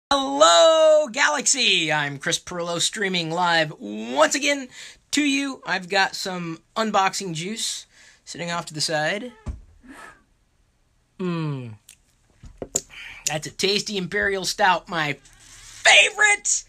Hello, Galaxy! I'm Chris Pirillo streaming live once again to you. I've got some unboxing juice sitting off to the side. That's a tasty Imperial Stout, my favorite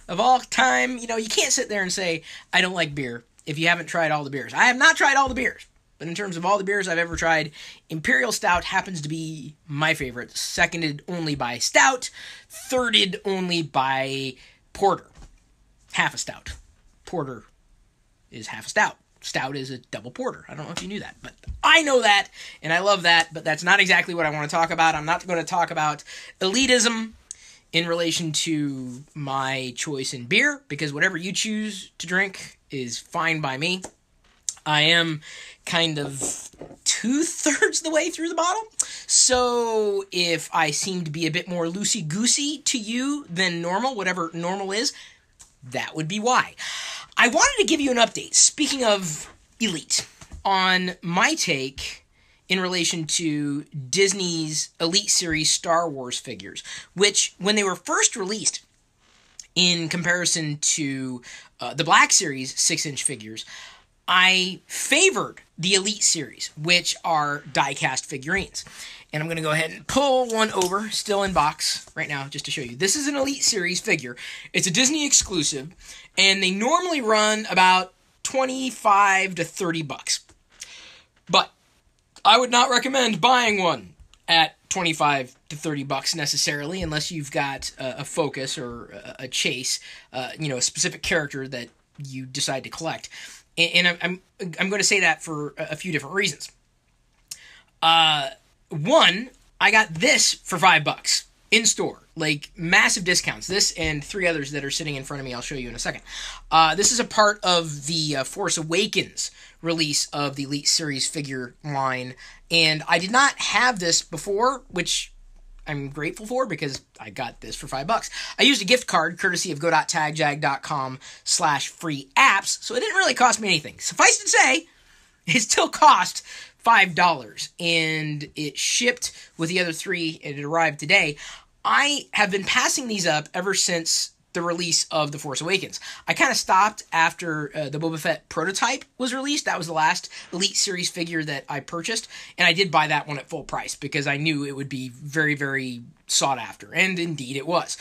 of all time. You know, you can't sit there and say, I don't like beer if you haven't tried all the beers. I have not tried all the beers. But in terms of all the beers I've ever tried, Imperial Stout happens to be my favorite, seconded only by Stout, thirded only by Porter. Half a Stout. Porter is half a Stout. Stout is a double porter. I don't know if you knew that, but I know that, and I love that, but that's not exactly what I want to talk about. I'm not going to talk about elitism in relation to my choice in beer, because whatever you choose to drink is fine by me. I am kind of 2/3 the way through the bottle, so if I seem to be a bit more loosey-goosey to you than normal, whatever normal is, that would be why. I wanted to give you an update, speaking of Elite, on my take in relation to Disney's Elite Series Star Wars figures, which, when they were first released, in comparison to the Black Series 6-inch figures, I favored the Elite Series, which are die-cast figurines. And I'm going to go ahead and pull one over, still in box, right now, just to show you. This is an Elite Series figure. It's a Disney exclusive, and they normally run about 25 to 30 bucks. But I would not recommend buying one at 25 to 30 bucks necessarily, unless you've got a focus or a chase, a specific character that you decide to collect. And I'm going to say that for a few different reasons. One, I got this for $5 in store, like massive discounts. This and three others that are sitting in front of me. I'll show you in a second. This is a part of the Force Awakens release of the Elite Series figure line, and I did not have this before, which I'm grateful for because I got this for $5. I used a gift card courtesy of go.tagjag.com/free apps, so it didn't really cost me anything. Suffice to say, it still cost $5, and it shipped with the other three, and it arrived today. I have been passing these up ever since the release of The Force Awakens. I kind of stopped after the Boba Fett prototype was released. That was the last Elite Series figure that I purchased, and I did buy that one at full price because I knew it would be very, very sought after, and indeed it was.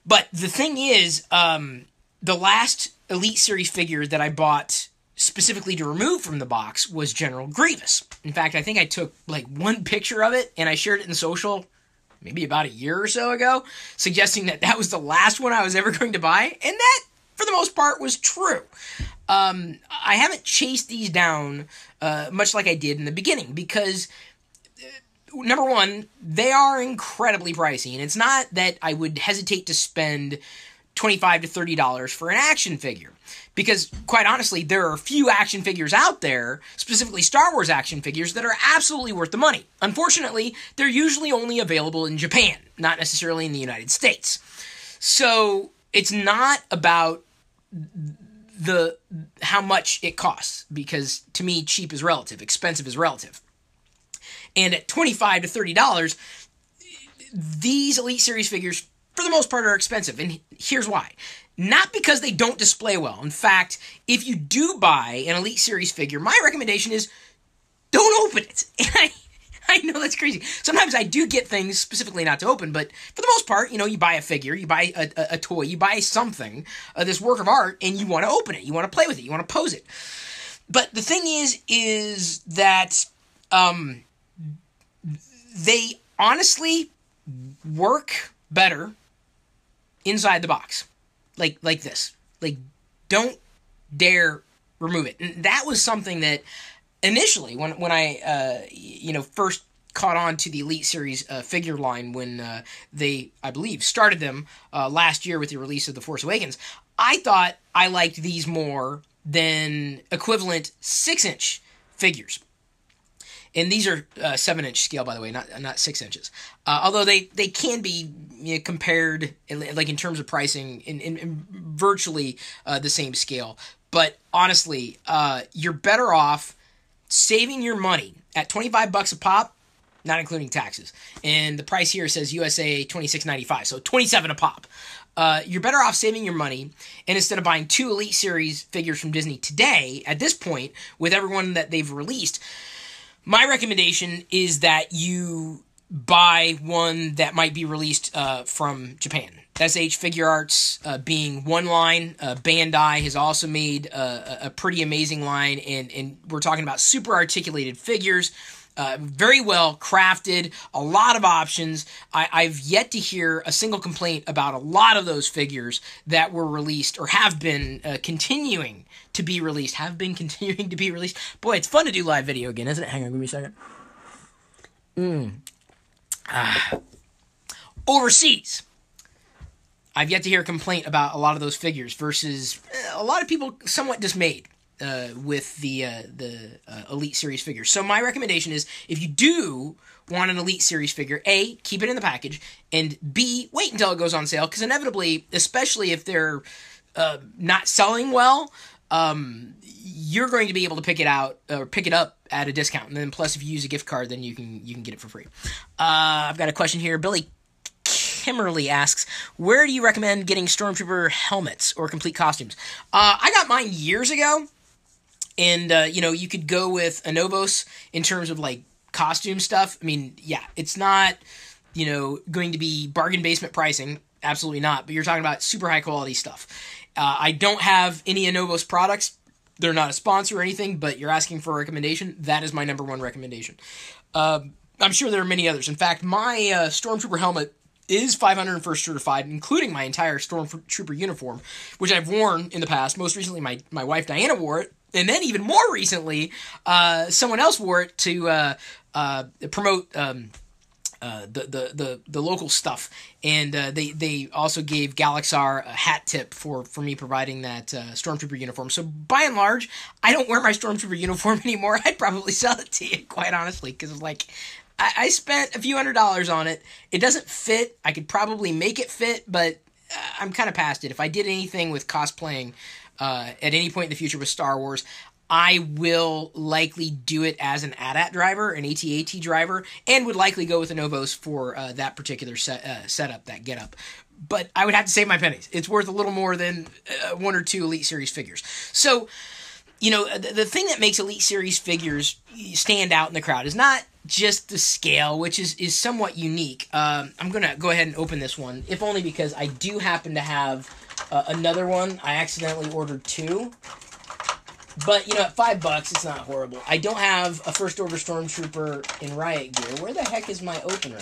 But the thing is, the last Elite Series figure that I bought specifically to remove from the box was General Grievous. In fact, I think I took like one picture of it, and I shared it in social maybe about a year or so ago, suggesting that that was the last one I was ever going to buy, and that, for the most part, was true. I haven't chased these down much like I did in the beginning, because, number one, they are incredibly pricey, and it's not that I would hesitate to spend $25 to $30 for an action figure. Because, quite honestly, there are a few action figures out there, specifically Star Wars action figures, that are absolutely worth the money. Unfortunately, they're usually only available in Japan, not necessarily in the United States. So, it's not about how much it costs, because to me, cheap is relative, expensive is relative. And at $25 to $30, these Elite Series figures, for the most part, are expensive, and here's why. Not because they don't display well. In fact, if you do buy an Elite Series figure, my recommendation is don't open it. And I know that's crazy. Sometimes I do get things specifically not to open, but for the most part, you buy a figure, you buy a toy, you buy something, this work of art, and you want to open it, you want to play with it, you want to pose it. But the thing is that they honestly work better inside the box. Like this. Like, don't dare remove it. And that was something that initially, when I, first caught on to the Elite Series figure line, when they, I believe, started them last year with the release of The Force Awakens, I thought I liked these more than equivalent 6-inch figures. And these are 7-inch scale, by the way, not 6 inches. Although they can be compared, like in terms of pricing, in virtually the same scale. But honestly, you're better off saving your money at $25 a pop not including taxes. And the price here says USA $26.95, so $27 a pop. You're better off saving your money, and instead of buying 2 Elite Series figures from Disney today, at this point, with everyone that they've released, my recommendation is that you buy one that might be released from Japan. SH Figure Arts being one line. Bandai has also made a pretty amazing line, and we're talking about super articulated figures. Very well crafted, a lot of options. I've yet to hear a single complaint about a lot of those figures that were released or have been continuing to be released. Boy, it's fun to do live video again, isn't it? Hang on, give me a second. Overseas, I've yet to hear a complaint about a lot of those figures versus a lot of people somewhat dismayed with the Elite Series figures. So my recommendation is, if you do want an Elite Series figure, A, keep it in the package, and B, wait until it goes on sale, because inevitably, especially if they're not selling well, you're going to be able to pick it up at a discount. And then plus, if you use a gift card, then you can get it for free. I've got a question here. Billy Kimmerly asks, where do you recommend getting Stormtrooper helmets or complete costumes? I got mine years ago. And, you could go with Anovos in terms of, like, costume stuff. I mean, yeah, it's not, going to be bargain basement pricing. Absolutely not. But you're talking about super high quality stuff. I don't have any Anovos products. They're not a sponsor or anything, but you're asking for a recommendation. That is my number one recommendation. I'm sure there are many others. In fact, my Stormtrooper helmet is 501st certified, including my entire Stormtrooper uniform, which I've worn in the past. Most recently, my wife Diana wore it. And then even more recently, someone else wore it to promote the local stuff. And they also gave Galaxar a hat tip for me providing that Stormtrooper uniform. So by and large, I don't wear my Stormtrooper uniform anymore. I'd probably sell it to you, quite honestly, because I spent a few $100s on it. It doesn't fit. I could probably make it fit, but I'm kind of past it. If I did anything with cosplaying at any point in the future with Star Wars, I will likely do it as an AT-AT driver, an AT-AT driver, and would likely go with Anovos for that particular setup, that getup. But I would have to save my pennies. It's worth a little more than 1 or 2 Elite Series figures. So, the thing that makes Elite Series figures stand out in the crowd is not just the scale, which is somewhat unique. I'm going to go ahead and open this one, if only because I do happen to have another one. I accidentally ordered 2. But, at $5, it's not horrible. I don't have a First Order Stormtrooper in Riot gear. Where the heck is my opener?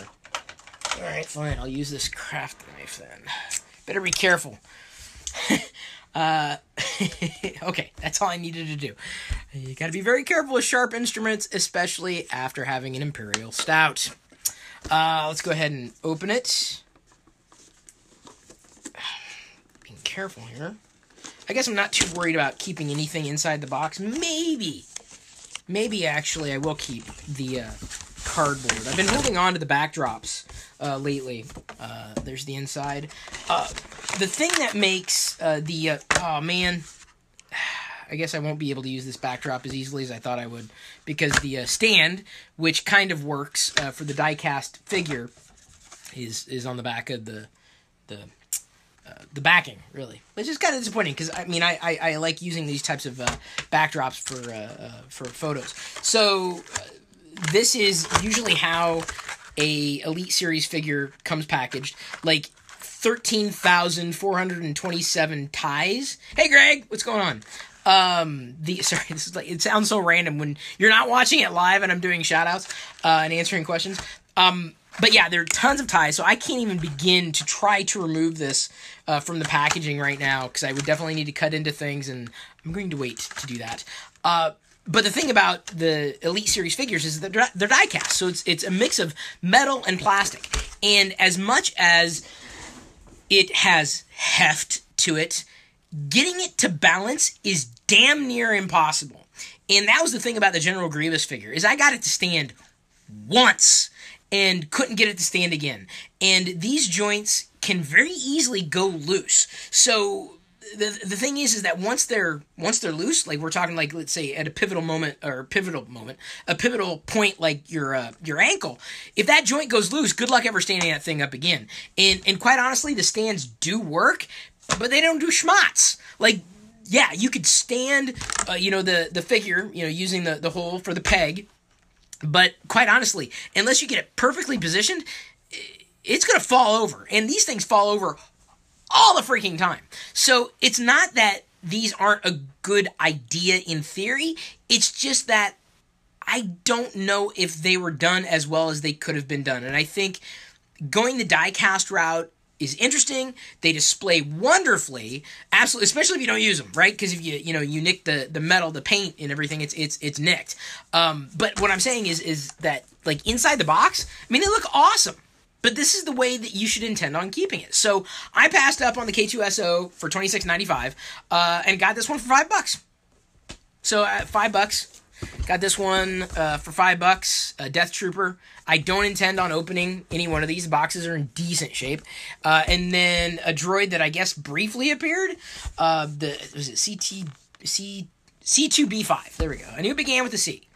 Alright, fine. I'll use this craft knife then. Better be careful. Okay, that's all I needed to do. You gotta be very careful with sharp instruments, especially after having an Imperial Stout. Let's go ahead and open it. Being careful here. I guess I'm not too worried about keeping anything inside the box. Maybe actually I will keep the cardboard. I've been holding on to the backdrops lately. There's the inside. The thing that makes oh man, I guess I won't be able to use this backdrop as easily as I thought I would, because the stand, which kind of works for the die-cast figure, is on the back of the backing, really, which is kind of disappointing, because I like using these types of backdrops for photos. So this is usually how a Elite Series figure comes packaged, like 13,427 ties. Hey Greg, what's going on? Sorry, this is it sounds so random when you're not watching it live and I'm doing shout outs and answering questions. But yeah, there are tons of ties, so I can't even begin to try to remove this from the packaging right now, because I would definitely need to cut into things, and I'm going to wait to do that. But the thing about the Elite Series figures is that they're die-cast, so it's a mix of metal and plastic. And as much as it has heft to it, getting it to balance is damn near impossible. And that was the thing about the General Grievous figure, is I got it to stand once and couldn't get it to stand again. And these joints can very easily go loose. So the thing is that once they're loose, like we're talking like let's say at a pivotal point like your ankle, if that joint goes loose, good luck ever standing that thing up again. And quite honestly, the stands do work, but they don't do schmatz. Like yeah, you could stand the figure using the hole for the peg, but quite honestly, unless you get it perfectly positioned, it's gonna fall over, and these things fall over all the freaking time. So it's not that these aren't a good idea in theory. It's just that I don't know if they were done as well as they could have been done. And I think going the die cast route is interesting. They display wonderfully, absolutely, especially if you don't use them, right? Because if you nick the metal, the paint, and everything, it's nicked. But what I'm saying is that like inside the box, I mean, they look awesome. But this is the way that you should intend on keeping it. So I passed up on the K2SO for $26.95 and got this one for $5. So at $5, got this one for $5. A Death Trooper. I don't intend on opening any one of these. The boxes are in decent shape. And then a droid that I guess briefly appeared. Was it C2B5? There we go. I knew it began with a C.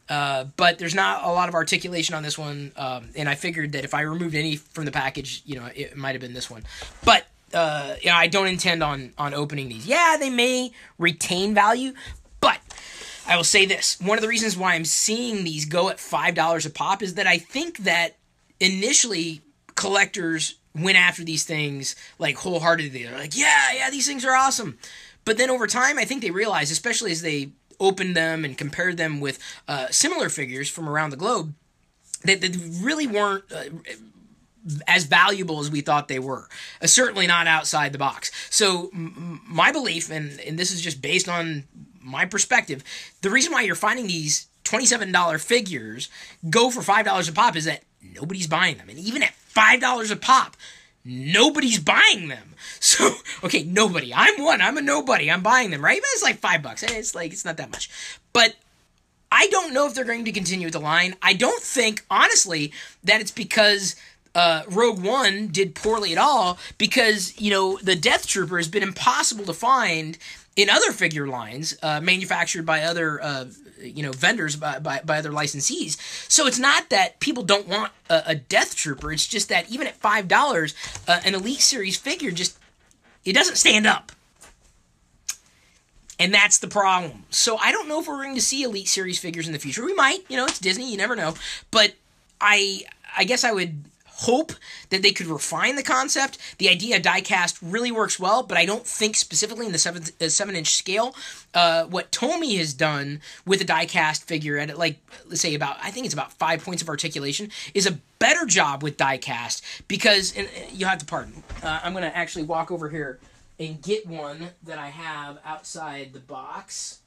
But there's not a lot of articulation on this one, and I figured that if I removed any from the package, it might have been this one. But I don't intend on opening these. Yeah, they may retain value, but I will say this. One of the reasons why I'm seeing these go at $5 a pop is that I think that initially collectors went after these things like wholeheartedly. They're like, yeah, these things are awesome. But then over time, I think they realized, especially as they opened them and compared them with similar figures from around the globe, that they really weren't as valuable as we thought they were. Certainly not outside the box. So my belief, and this is just based on my perspective, the reason why you're finding these $27 figures go for $5 a pop is that nobody's buying them. And even at $5 a pop, nobody's buying them. So, okay, nobody. I'm one. I'm a nobody. I'm buying them, right? But it's like $5. It's not that much. But I don't know if they're going to continue with the line. I don't think, honestly, that it's because Rogue One did poorly at all, because, the Death Trooper has been impossible to find in other figure lines manufactured by other vendors, by other licensees. So it's not that people don't want a Death Trooper. It's just that even at $5, an Elite Series figure it doesn't stand up. And that's the problem. So I don't know if we're going to see Elite Series figures in the future. We might. It's Disney. You never know. But I guess I would hope that they could refine the concept. The idea of die-cast really works well, but I don't think specifically in the 7-inch scale. What Tomy has done with a die-cast figure at, let's say I think it's about 5 points of articulation, is a better job with die-cast, because, and you'll have to pardon, I'm going to actually walk over here and get one that I have outside the box.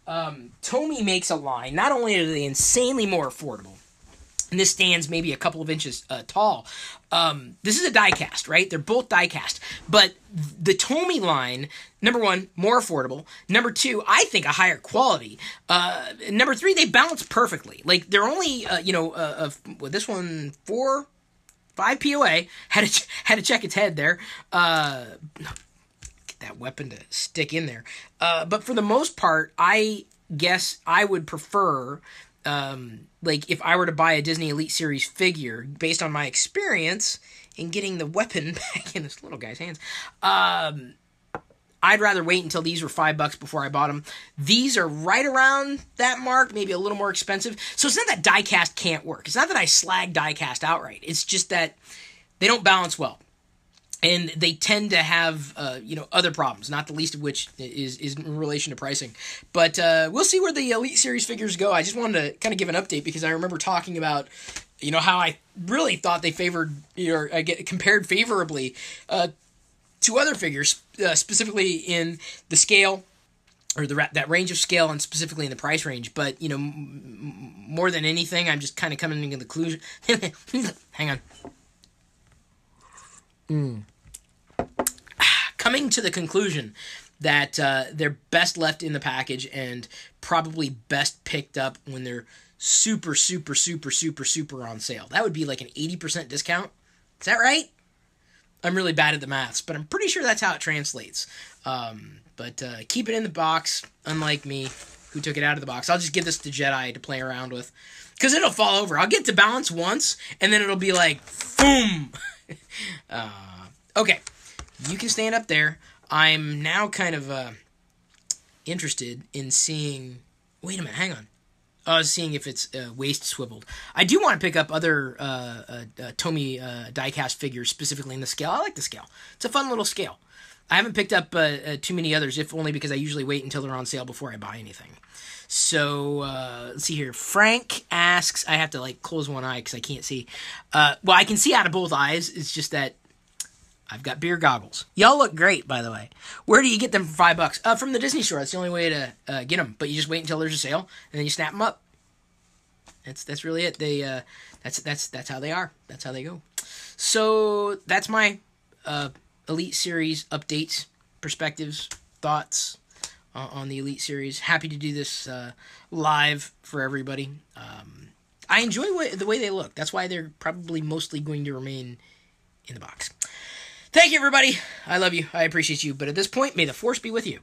Tomy makes a line. Not only are they insanely more affordable, and this stands maybe a couple of inches tall. This is a die-cast, right? They're both die-cast. But the Tomy line, number one, more affordable. Number two, I think a higher quality. Number three, they balance perfectly. Like, they're only, this one, 5 POA. Had to check its head there. Get that weapon to stick in there. But for the most part, I guess I would prefer... if I were to buy a Disney Elite Series figure, based on my experience in getting the weapon back in this little guy's hands, I'd rather wait until these were $5 before I bought them. These are right around that mark, maybe a little more expensive. So it's not that die-cast can't work. It's not that I slag die-cast outright. It's just that they don't balance well. And they tend to have, other problems, not the least of which is in relation to pricing. But we'll see where the Elite Series figures go. I just wanted to kind of give an update, because I remember talking about, how I really thought they favored, compared favorably to other figures, specifically in the scale, or that range of scale, and specifically in the price range. But, more than anything, I'm just kind of coming to the conclusion. Hang on. Coming to the conclusion that they're best left in the package and probably best picked up when they're super, super, super, super, super on sale. That would be like an 80% discount. Is that right? I'm really bad at the maths, but I'm pretty sure that's how it translates. But keep it in the box, unlike me, who took it out of the box. I'll just give this to Jedi to play around with. Because it'll fall over. I'll get to balance once, and then it'll be like, boom! Okay, you can stand up there. I'm now kind of interested in seeing... Wait a minute, hang on. I was seeing if it's waist swiveled. I do want to pick up other Tomy diecast figures, specifically in the scale. I like the scale. It's a fun little scale. I haven't picked up too many others, if only because I usually wait until they're on sale before I buy anything. So, let's see here. Frank asks... I have to, like, close one eye because I can't see. Well, I can see out of both eyes. It's just that I've got beer goggles. Y'all look great, by the way. Where do you get them for $5? From the Disney store. That's the only way to get them. But you just wait until there's a sale, and then you snap them up. That's really it. They that's how they are. That's how they go. So that's my Elite Series updates, perspectives, thoughts on the Elite Series. Happy to do this live for everybody. I enjoy the way they look. That's why they're probably mostly going to remain in the box. Thank you, everybody. I love you. I appreciate you. But at this point, may the Force be with you.